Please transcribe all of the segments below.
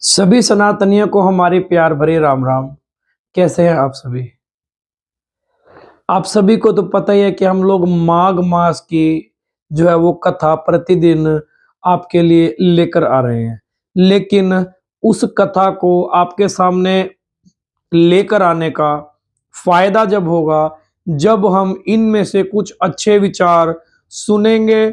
सभी सनातनियों को हमारी प्यार भरी राम राम। कैसे हैं आप सभी? आप सभी को तो पता ही है कि हम लोग माघ मास की जो है वो कथा प्रतिदिन आपके लिए लेकर आ रहे हैं। लेकिन उस कथा को आपके सामने लेकर आने का फायदा जब होगा, जब हम इनमें से कुछ अच्छे विचार सुनेंगे,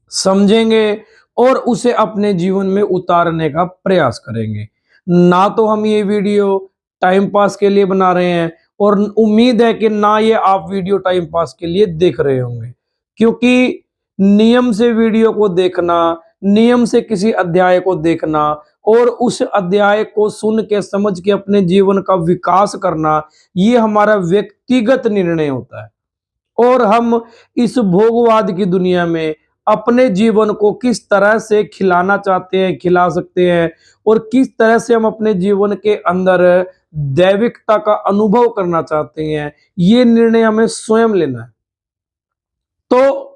समझेंगे और उसे अपने जीवन में उतारने का प्रयास करेंगे। ना तो हम ये वीडियो टाइम पास के लिए बना रहे हैं और उम्मीद है कि ना ये आप वीडियो टाइम पास के लिए देख रहे होंगे। क्योंकि नियम से वीडियो को देखना, नियम से किसी अध्याय को देखना और उस अध्याय को सुन के समझ के अपने जीवन का विकास करना, ये हमारा व्यक्तिगत निर्णय होता है। और हम इस भोगवाद की दुनिया में अपने जीवन को किस तरह से खिलाना चाहते हैं, खिला सकते हैं और किस तरह से हम अपने जीवन के अंदर दैविकता का अनुभव करना चाहते हैं, ये निर्णय हमें स्वयं लेना है। तो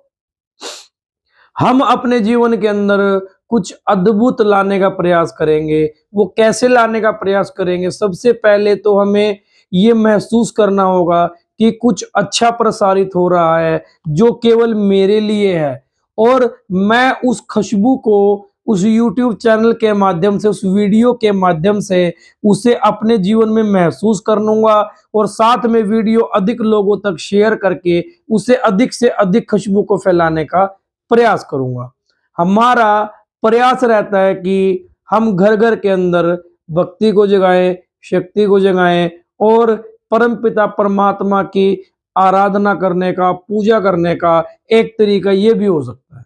हम अपने जीवन के अंदर कुछ अद्भुत लाने का प्रयास करेंगे। वो कैसे लाने का प्रयास करेंगे? सबसे पहले तो हमें ये महसूस करना होगा कि कुछ अच्छा प्रसारित हो रहा है, जो केवल मेरे लिए है और मैं उस खुशबू को उस यूट्यूब चैनल के माध्यम से, उस वीडियो के माध्यम से उसे अपने जीवन में महसूस कर लूँगा और साथ में वीडियो अधिक लोगों तक शेयर करके उसे अधिक से अधिक खुशबू को फैलाने का प्रयास करूँगा। हमारा प्रयास रहता है कि हम घर-घर के अंदर भक्ति को जगाएँ, शक्ति को जगाएँ और परमपिता परमात्मा की आराधना करने का, पूजा करने का एक तरीका ये भी हो सकता है।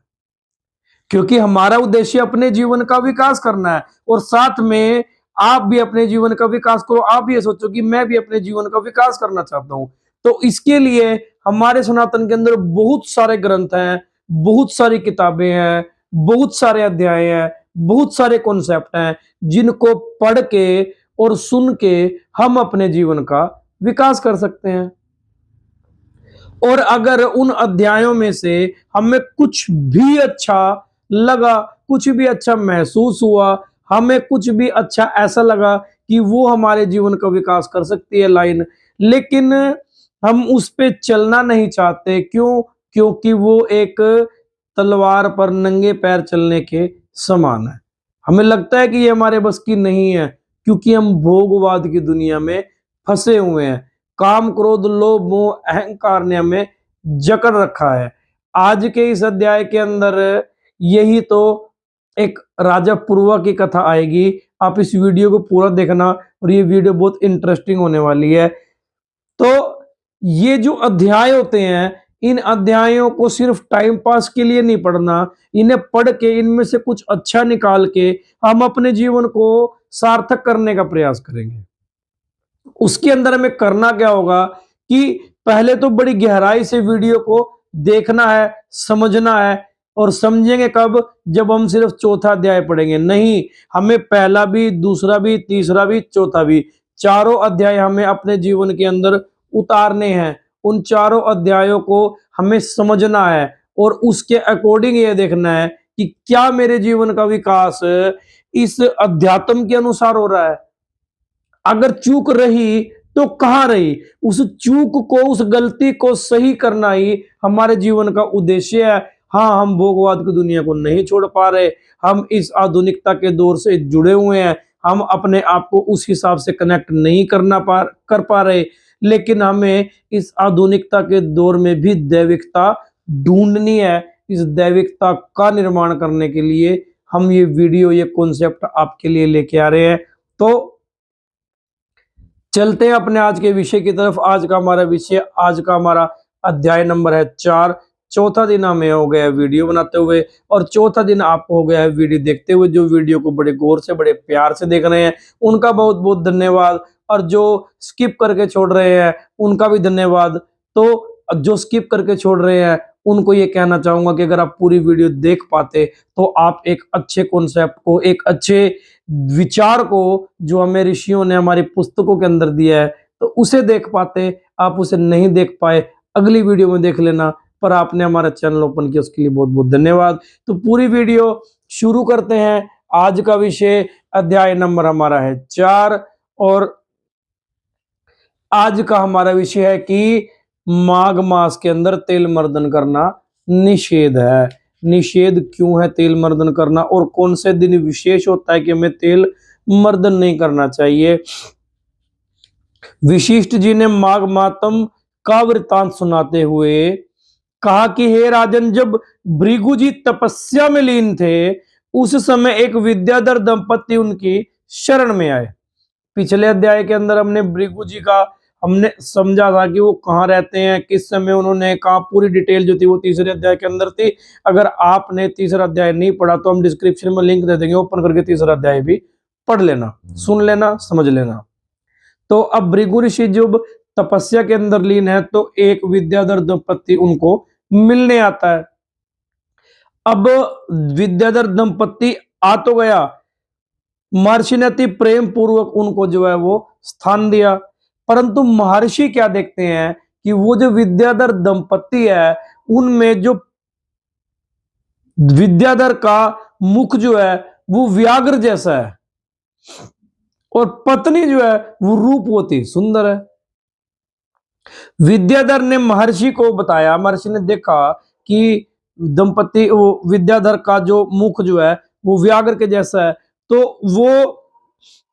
क्योंकि हमारा उद्देश्य अपने जीवन का विकास करना है और साथ में आप भी अपने जीवन का विकास करो। आप ये सोचो कि मैं भी अपने जीवन का विकास करना चाहता हूँ। तो इसके लिए हमारे सनातन के अंदर बहुत सारे ग्रंथ हैं, बहुत सारी किताबें हैं, बहुत सारे अध्याय हैं, बहुत सारे कॉन्सेप्ट हैं, जिनको पढ़ के और सुन के हम अपने जीवन का विकास कर सकते हैं। और अगर उन अध्यायों में से हमें कुछ भी अच्छा लगा, कुछ भी अच्छा महसूस हुआ, हमें कुछ भी अच्छा ऐसा लगा कि वो हमारे जीवन का विकास कर सकती है लाइन, लेकिन हम उस पे चलना नहीं चाहते। क्यों? क्योंकि वो एक तलवार पर नंगे पैर चलने के समान है। हमें लगता है कि ये हमारे बस की नहीं है, क्योंकि हम भोगवाद की दुनिया में फंसे हुए हैं। काम, क्रोध, लोभ, मोह, अहंकार ने हमें जकड़ रखा है। आज के इस अध्याय के अंदर यही तो एक राजा पूर्वा की कथा आएगी। आप इस वीडियो को पूरा देखना और ये वीडियो बहुत इंटरेस्टिंग होने वाली है। तो ये जो अध्याय होते हैं, इन अध्यायों को सिर्फ टाइम पास के लिए नहीं पढ़ना, इन्हें पढ़ के इनमें से कुछ अच्छा निकाल के हम अपने जीवन को सार्थक करने का प्रयास करेंगे। उसके अंदर हमें करना क्या होगा कि पहले तो बड़ी गहराई से वीडियो को देखना है, समझना है और समझेंगे कब? जब हम सिर्फ चौथा अध्याय पढ़ेंगे। नहीं, हमें पहला भी, दूसरा भी, तीसरा भी, चौथा भी, चारों अध्याय हमें अपने जीवन के अंदर उतारने हैं। उन चारों अध्यायों को हमें समझना है और उसके अकॉर्डिंग ये देखना है कि क्या मेरे जीवन का विकास इस अध्यात्म के अनुसार हो रहा है। अगर चूक रही तो कहाँ रही? उस चूक को, उस गलती को सही करना ही हमारे जीवन का उद्देश्य है। हाँ, हम भोगवाद की दुनिया को नहीं छोड़ पा रहे, हम इस आधुनिकता के दौर से जुड़े हुए हैं, हम अपने आप को उस हिसाब से कनेक्ट नहीं कर पा रहे, लेकिन हमें इस आधुनिकता के दौर में भी दैविकता ढूंढनी है। इस दैविकता का निर्माण करने के लिए हम ये वीडियो, ये कॉन्सेप्ट आपके लिए लेके आ रहे हैं। तो चलते हैं अपने आज के विषय की तरफ। आज का हमारा अध्याय नंबर है 4। चौथा दिन हमें हो गया है वीडियो बनाते हुए और चौथा दिन आपको हो गया है वीडियो देखते हुए। जो वीडियो को बड़े गौर से, बड़े प्यार से देख रहे हैं, उनका बहुत बहुत धन्यवाद और जो स्किप करके छोड़ रहे हैं, उनका भी धन्यवाद। तो जो स्किप करके छोड़ रहे हैं, उनको ये कहना चाहूँगा कि अगर आप पूरी वीडियो देख पाते, तो आप एक अच्छे कॉन्सेप्ट को, एक अच्छे विचार को, जो हमें ऋषियों ने हमारी पुस्तकों के अंदर दिया है, तो उसे देख पाते। आप उसे नहीं देख पाए, अगली वीडियो में देख लेना। पर आपने हमारा चैनल ओपन किया, उसके लिए बहुत बहुत धन्यवाद। तो पूरी वीडियो शुरू करते हैं। आज का विषय अध्याय नंबर हमारा है 4 और आज का हमारा विषय है कि माघ मास के अंदर तेल मर्दन करना निषेध है। निषेध क्यों है तेल मर्दन करना और कौन से दिन विशेष होता है कि हमें तेल मर्दन नहीं करना चाहिए। विशिष्ट जी ने माघ मातम का वृतांत सुनाते हुए कहा कि हे राजन, जब भृगु जी तपस्या में लीन थे उस समय एक विद्याधर दंपति उनकी शरण में आए। पिछले अध्याय के अंदर हमने भृगु जी का हमने समझा था कि वो कहाँ रहते हैं, किस समय उन्होंने कहा, पूरी डिटेल जो थी वो तीसरे अध्याय के अंदर थी। अगर आपने तीसरा अध्याय नहीं पढ़ा तो हम डिस्क्रिप्शन में लिंक दे देंगे, ओपन करके तीसरा अध्याय भी पढ़ लेना, सुन लेना, समझ लेना। तो अब भृगु ऋषि जब तपस्या के अंदर लीन है तो एक विद्याधर दंपति उनको मिलने आता है। अब विद्याधर दंपति आ तो गया, महर्षि ने अति प्रेम पूर्वक उनको जो है वो स्थान दिया, परंतु महर्षि क्या देखते हैं कि वो जो विद्याधर दंपति है उनमें जो विद्याधर का मुख जो है वो व्याघ्र जैसा है और पत्नी जो है वो रूपवती सुंदर है। विद्याधर ने महर्षि को बताया, महर्षि ने देखा कि दंपति वो विद्याधर का जो मुख जो है वो व्याघ्र के जैसा है, तो वो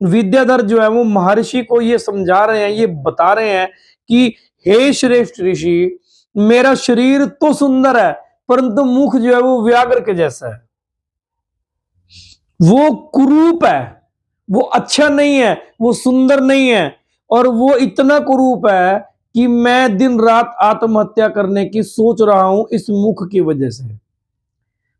विद्याधर जो है वो महर्षि को ये समझा रहे हैं, ये बता रहे हैं कि हे श्रेष्ठ ऋषि, मेरा शरीर तो सुंदर है परंतु मुख जो है वो व्याघ्र के जैसा है, वो कुरूप है, वो अच्छा नहीं है, वो सुंदर नहीं है और वो इतना कुरूप है कि मैं दिन रात आत्महत्या करने की सोच रहा हूं इस मुख की वजह से।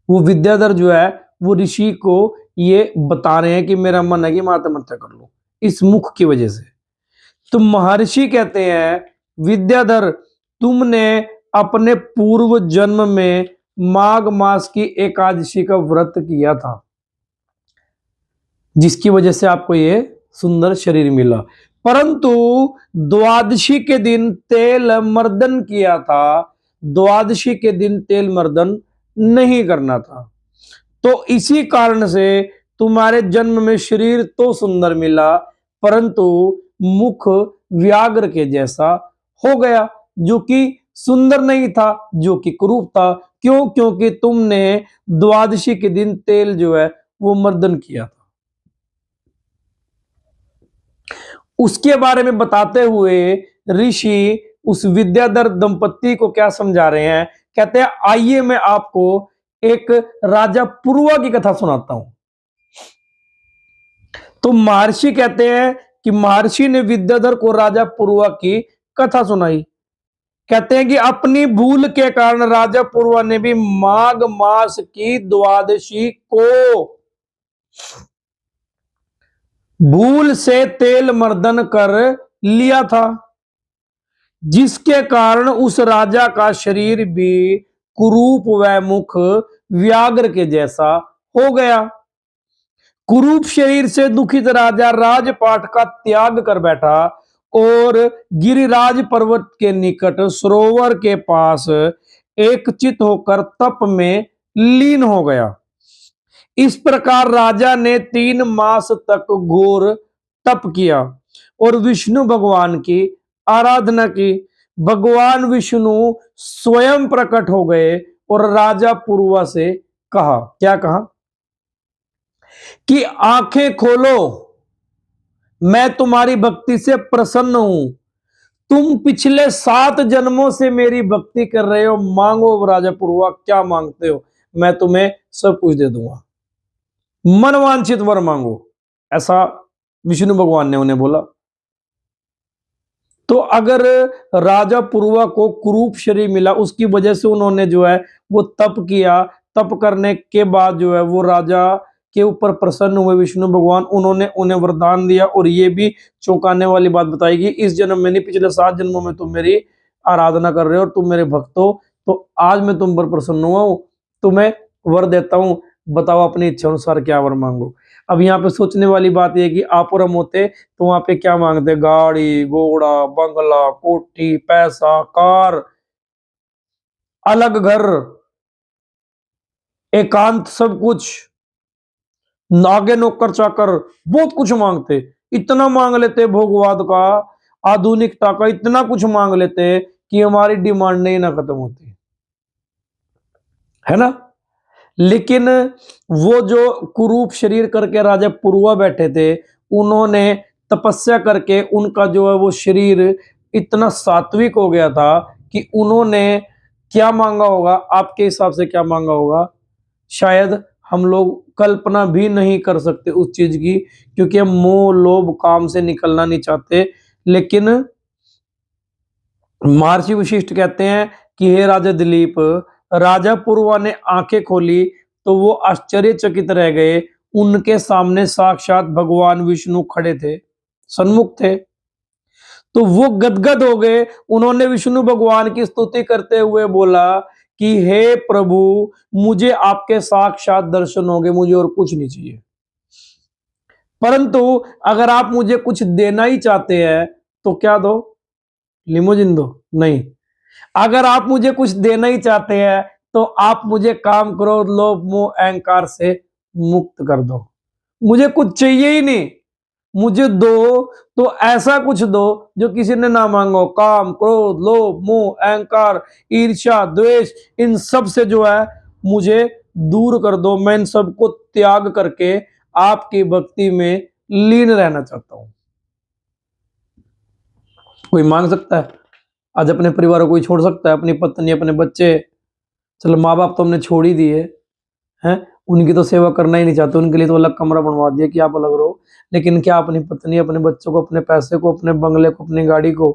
वो विद्याधर जो है वो ऋषि को ये बता रहे हैं कि मेरा मन है कि मैं आत्महत्या कर लूं इस मुख की वजह से। तो महर्षि कहते हैं, विद्याधर, तुमने अपने पूर्व जन्म में माघ मास की एकादशी का व्रत किया था जिसकी वजह से आपको ये सुंदर शरीर मिला, परंतु द्वादशी के दिन तेल मर्दन किया था, द्वादशी के दिन तेल मर्दन नहीं करना था, तो इसी कारण से तुम्हारे जन्म में शरीर तो सुंदर मिला परंतु मुख व्याघ्र के जैसा हो गया, जो कि सुंदर नहीं था, जो कि कुरूप था। क्यों? क्योंकि तुमने द्वादशी के दिन तेल जो है वो मर्दन किया था। उसके बारे में बताते हुए ऋषि उस विद्याधर दंपति को क्या समझा रहे हैं, कहते हैं आइए मैं आपको एक राजा पुरुआ की कथा सुनाता हूं। तो महर्षि कहते हैं कि महर्षि ने विद्याधर को राजा पुरुआ की कथा सुनाई। कहते हैं कि अपनी भूल के कारण राजा पुरुआ ने भी माघ मास की द्वादशी को भूल से तेल मर्दन कर लिया था, जिसके कारण उस राजा का शरीर भी कुरूप व मुख व्याघ्र के जैसा हो गया। कुरूप शरीर से दुखित राजा राजपाट का त्याग कर बैठा और गिरिराज पर्वत के निकट सरोवर के पास एकचित होकर तप में लीन हो गया। इस प्रकार राजा ने 3 मास तक घोर तप किया और विष्णु भगवान की आराधना की। भगवान विष्णु स्वयं प्रकट हो गए और राजा पुरुआ से कहा, क्या कहा कि आंखें खोलो, मैं तुम्हारी भक्ति से प्रसन्न हूं, तुम पिछले 7 जन्मों से मेरी भक्ति कर रहे हो, मांगो राजा पुरुआ, क्या मांगते हो, मैं तुम्हें सब कुछ दे दूंगा, मनवांछित वर मांगो, ऐसा विष्णु भगवान ने उन्हें बोला। तो अगर राजा पुरुआ को कुरूप शरीर मिला उसकी वजह से उन्होंने जो है वो तप किया, तप करने के बाद जो है वो राजा के ऊपर प्रसन्न हुए विष्णु भगवान, उन्होंने उन्हें वरदान दिया और ये भी चौंकाने वाली बात बताई कि इस जन्म में नहीं, पिछले 7 जन्मों में तुम मेरी आराधना कर रहे हो और तुम मेरे भक्त हो, तो आज मैं तुम पर प्रसन्न हुआ हूं, तुम्हें वर देता हूं, बताओ अपनी इच्छा अनुसार क्या वर मांगो। अब यहाँ पे सोचने वाली बात यह कि आप और हम होते तो वहां पे क्या मांगते, गाड़ी घोड़ा बंगला कोठी पैसा कार अलग घर एकांत सब कुछ, आगे नौकर चाकर बहुत कुछ मांगते, इतना मांग लेते भोगवाद का, आधुनिकता का इतना कुछ मांग लेते कि हमारी डिमांड नहीं ना खत्म होती, है ना। लेकिन वो जो कुरूप शरीर करके राजा पुरुआ बैठे थे, उन्होंने तपस्या करके उनका जो है वो शरीर इतना सात्विक हो गया था कि उन्होंने क्या मांगा होगा, आपके हिसाब से क्या मांगा होगा? शायद हम लोग कल्पना भी नहीं कर सकते उस चीज की, क्योंकि हम मोह लोभ काम से निकलना नहीं चाहते। लेकिन महर्षि वशिष्ठ कहते हैं कि हे राजा दिलीप, राजा पुरवा ने आंखें खोली तो वो आश्चर्यचकित रह गए। उनके सामने साक्षात भगवान विष्णु खड़े थे, सन्मुख थे। तो वो गदगद हो गए। उन्होंने विष्णु भगवान की स्तुति करते हुए बोला कि हे प्रभु, मुझे आपके साक्षात दर्शन हो गए, मुझे और कुछ नहीं चाहिए। परंतु अगर आप मुझे कुछ देना ही चाहते हैं तो क्या दो? लिमोजिन दो? नहीं। अगर आप मुझे कुछ देना ही चाहते हैं तो आप मुझे काम, क्रोध, लोभ, मोह, अहंकार से मुक्त कर दो। मुझे कुछ चाहिए ही नहीं। मुझे दो तो ऐसा कुछ दो जो किसी ने ना मांगा हो। काम, क्रोध, लोभ, मोह, अहंकार, ईर्ष्या, द्वेष, इन सब से जो है मुझे दूर कर दो। मैं इन सबको त्याग करके आपकी भक्ति में लीन रहना चाहता हूं। कोई मांग सकता है? आज अपने परिवार को कोई छोड़ सकता है? अपनी पत्नी, अपने बच्चे, चलो माँ बाप तो हमने छोड़ ही दिए हैं, उनकी तो सेवा करना ही नहीं चाहते, उनके लिए तो अलग कमरा बनवा दिया कि आप अलग रहो। लेकिन क्या अपनी पत्नी, अपने बच्चों को, अपने पैसे को, अपने बंगले को, अपनी गाड़ी को,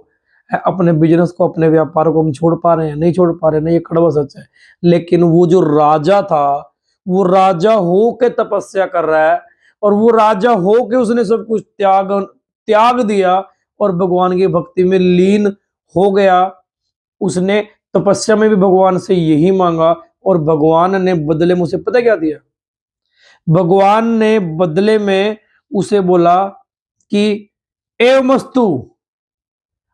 अपने बिजनेस को, अपने व्यापार को हम छोड़ पा रहे हैं? नहीं छोड़ पा रहे, नहीं, ये कड़वा सच है। लेकिन वो जो राजा था, वो राजा हो के तपस्या कर रहा है, और वो राजा हो के उसने सब कुछ त्याग त्याग दिया और भगवान की भक्ति में लीन हो गया। उसने तपस्या में भी भगवान से यही मांगा, और भगवान ने बदले में उसे पता क्या दिया? भगवान ने बदले में उसे बोला कि एवमस्तु,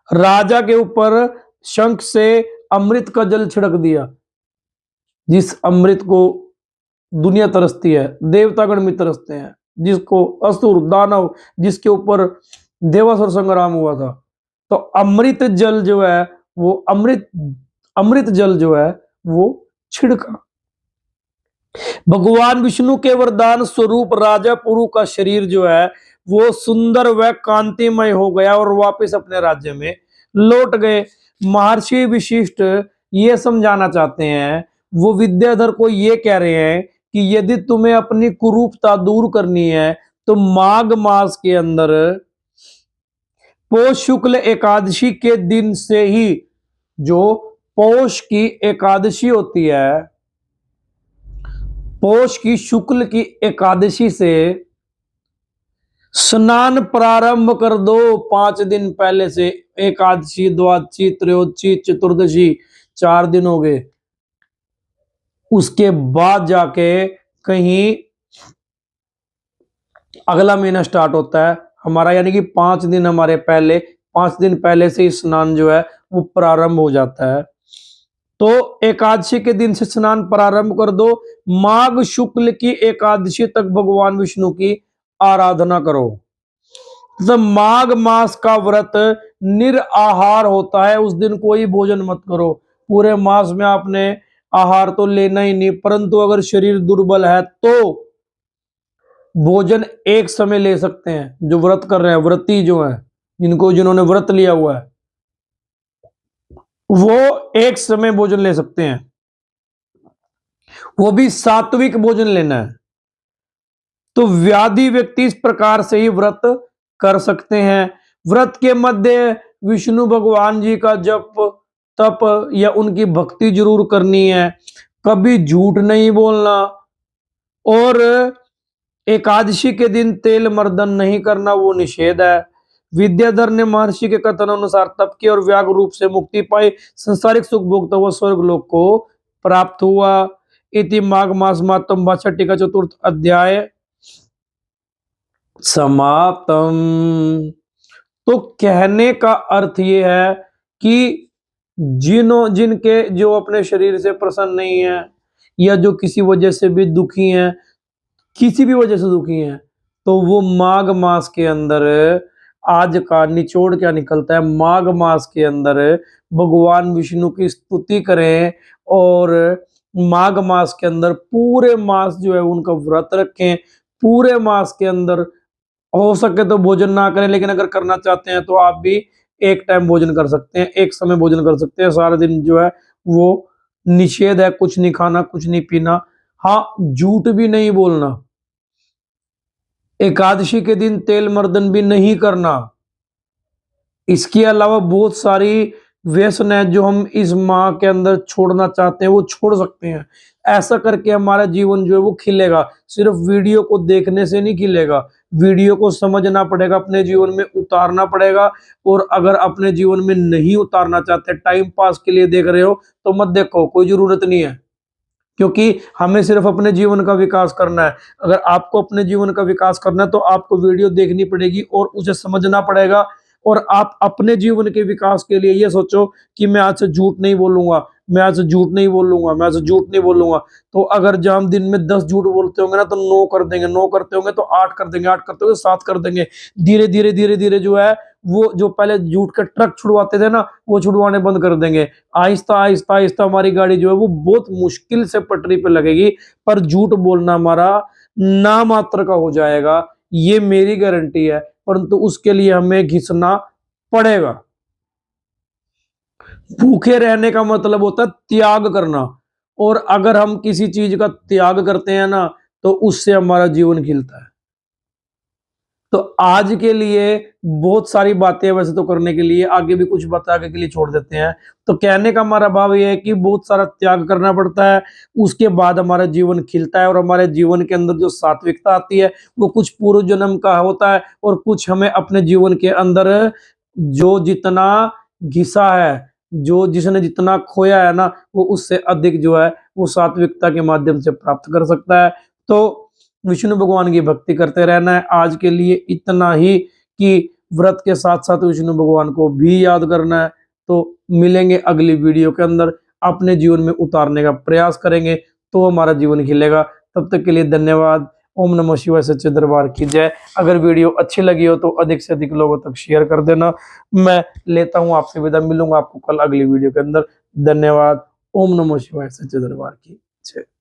राजा के ऊपर शंख से अमृत का जल छिड़क दिया। जिस अमृत को दुनिया तरसती है, देवतागण भी तरसते हैं, जिसको असुर दानव, जिसके ऊपर देवासुर संग्राम हुआ था, तो अमृत जल जो है वो अमृत अमृत जल जो है वो छिड़का। भगवान विष्णु के वरदान स्वरूप राजा पुरु का शरीर जो है वो सुंदर व कांतिमय हो गया और वापस अपने राज्य में लौट गए। महर्षि विशिष्ट ये समझाना चाहते हैं, वो विद्याधर को ये कह रहे हैं कि यदि तुम्हें अपनी कुरूपता दूर करनी है तो माघ मास के अंदर पौष शुक्ल एकादशी के दिन से ही, जो पौष की एकादशी होती है, पौष की शुक्ल की एकादशी से स्नान प्रारंभ कर दो। 5 दिन पहले से, एकादशी, द्वादशी, त्रयोदशी, चतुर्दशी, 4 दिन हो गए। उसके बाद जाके कहीं अगला महीना स्टार्ट होता है हमारा, यानी कि 5 दिन हमारे पहले, 5 दिन पहले से ही स्नान जो है वो प्रारंभ हो जाता है। तो एकादशी के दिन से स्नान प्रारंभ कर दो। माघ शुक्ल की एकादशी तक भगवान विष्णु की आराधना करो। तो माघ मास का व्रत निराहार होता है, उस दिन कोई भोजन मत करो। पूरे मास में आपने आहार तो लेना ही नहीं, परंतु अगर शरीर दुर्बल है तो भोजन एक समय ले सकते हैं। जो व्रत कर रहे हैं, व्रती जो है, जिन्होंने व्रत लिया हुआ है, वो एक समय भोजन ले सकते हैं, वो भी सात्विक भोजन लेना है। तो व्याधि व्यक्ति इस प्रकार से ही व्रत कर सकते हैं। व्रत के मध्य विष्णु भगवान जी का जप, तप या उनकी भक्ति जरूर करनी है। कभी झूठ नहीं बोलना, और एकादशी के दिन तेल मर्दन नहीं करना, वो निषेध है। विद्याधर ने महर्षि के कथन अनुसार तप किया और व्याग रूप से मुक्ति पाई, संसारिक सुख भोगता हुआ स्वर्ग लोक को प्राप्त हुआ। इति माघ मास मातम 62 का 4th अध्याय समाप्तम। तो कहने का अर्थ ये है कि जिनके जो अपने शरीर से प्रसन्न नहीं है, या जो किसी वजह से भी दुखी हैं, किसी भी वजह से दुखी हैं, तो वो माघ मास के अंदर आज का निचोड़ क्या निकलता है, माघ मास के अंदर भगवान विष्णु की स्तुति करें और माघ मास के अंदर पूरे मास जो है उनका व्रत रखें। पूरे मास के अंदर हो सके तो भोजन ना करें, लेकिन अगर करना चाहते हैं तो आप भी एक टाइम भोजन कर सकते हैं, एक समय भोजन कर सकते हैं। सारा दिन जो है वो निषेध है, कुछ नहीं खाना, कुछ नहीं पीना। हाँ, झूठ भी नहीं बोलना। एकादशी के दिन तेल मर्दन भी नहीं करना। इसके अलावा बहुत सारी व्यसन है जो हम इस माह के अंदर छोड़ना चाहते हैं, वो छोड़ सकते हैं। ऐसा करके हमारा जीवन जो है वो खिलेगा। सिर्फ वीडियो को देखने से नहीं खिलेगा, वीडियो को समझना पड़ेगा, अपने जीवन में उतारना पड़ेगा। और अगर अपने जीवन में नहीं उतारना चाहते, टाइम पास के लिए देख रहे हो, तो मत देखो, कोई ज़रूरत नहीं है। क्योंकि हमें सिर्फ अपने जीवन का विकास करना है। अगर आपको अपने जीवन का विकास करना है तो आपको वीडियो देखनी पड़ेगी और उसे समझना पड़ेगा। और आप अपने जीवन के विकास के लिए ये सोचो कि मैं आज से झूठ नहीं बोलूँगा, मैं आज से झूठ नहीं बोलूँगा, मैं आज से झूठ नहीं बोलूँगा। तो अगर जो हम दिन में 10 झूठ बोलते होंगे ना, तो 9 कर देंगे, 9 करते होंगे तो 8 कर देंगे, 8 करते होंगे 7 कर देंगे। धीरे-धीरे, धीरे-धीरे जो है वो जो पहले झूठ के ट्रक छुड़वाते थे ना, वो छुड़वाने बंद कर देंगे। आहिस्ता, आहिस्ता, आहिस्ता हमारी गाड़ी जो है वो बहुत मुश्किल से पटरी पे लगेगी, पर झूठ बोलना हमारा नामात्र का हो जाएगा, ये मेरी गारंटी है। परंतु उसके लिए हमें घिसना पड़ेगा। भूखे रहने का मतलब होता है त्याग करना, और अगर हम किसी चीज का त्याग करते हैं ना, तो उससे हमारा जीवन खिलता है। तो आज के लिए बहुत सारी बातें वैसे तो करने के लिए, आगे भी कुछ बता के लिए छोड़ देते हैं। तो कहने का हमारा भाव ये है कि बहुत सारा त्याग करना पड़ता है, उसके बाद हमारा जीवन खिलता है और हमारे जीवन के अंदर जो सात्विकता आती है, वो कुछ पूर्व जन्म का होता है और कुछ हमें अपने जीवन के अंदर जो जितना घिसा है, जो जिसने जितना खोया है ना, वो उससे अधिक जो है वो सात्विकता के माध्यम से प्राप्त कर सकता है। तो विष्णु भगवान की भक्ति करते रहना है। आज के लिए इतना ही कि व्रत के साथ-साथ विष्णु भगवान को भी याद करना है। तो मिलेंगे अगली वीडियो के अंदर, अपने जीवन में उतारने का प्रयास करेंगे, तो हमारा जीवन खिलेगा। तब तक के लिए धन्यवाद। ओम नमः शिवाय, सच्चे दरबार की जय। अगर वीडियो अच्छी लगी हो तो अधिक से अधिक लोगों तक शेयर कर देना। मैं लेता हूँ आपसे विदा, मिलूँगा आपको कल अगली वीडियो के अंदर। धन्यवाद। ओम नमः शिवाय, सच्चे दरबार की जय।